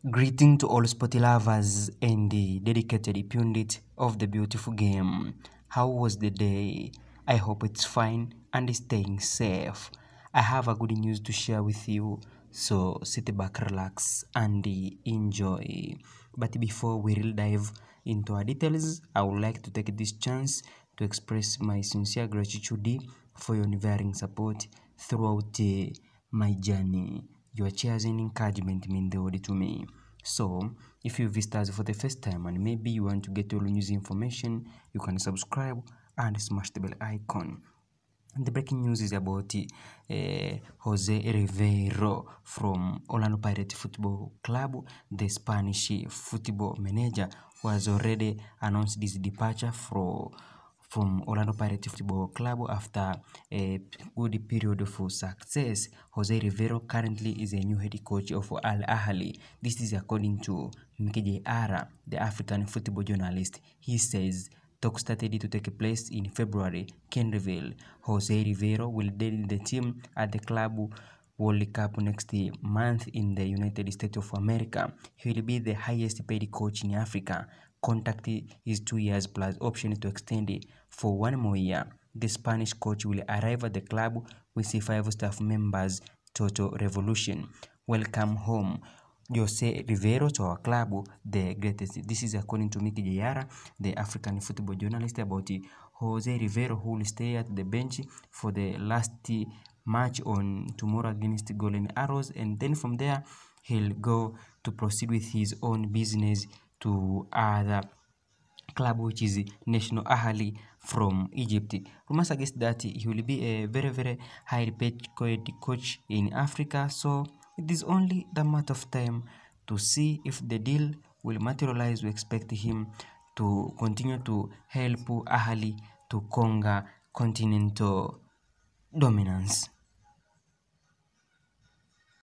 Greeting to all sporty lovers and the dedicated pundit of the beautiful game. How was the day? I hope it's fine and staying safe. I have a good news to share with you, so sit back, relax, and enjoy. But before we really dive into our details, I would like to take this chance to express my sincere gratitude for your unwavering support throughout my journey. Your cheers and encouragement mean the world to me. So, if you visit us for the first time and maybe you want to get all news information, you can subscribe and smash the bell icon. And the breaking news is about Jose Rivero from Orlando Pirates Football Club. The Spanish football manager who has already announced his departure from Orlando Pirates Football Club after a good period of success. Jose Rivero currently is a new head coach of Al Ahly. This is according to Mkej Ara, the African football journalist. He says talks started to take place in February. Can reveal Jose Rivero will lead the team at the club World Cup next month in the United States of America. He will be the highest paid coach in Africa. Contract is 2 years plus option to extend it for 1 more year. The Spanish coach will arrive at the club with 5 staff members. Total revolution. Welcome home, Jose Rivero, to our club, the greatest. This is according to Miki Jayara, the African football journalist, about Jose Rivero, who will stay at the bench for the last match on tomorrow against Golden Arrows, and then from there he'll go to proceed with his own business to other club, which is National Ahly from Egypt. Rumors suggest that he will be a very highly paid coach in Africa, so it is only the matter of time to see if the deal will materialize. We expect him to continue to help Ahly to conquer continental dominance.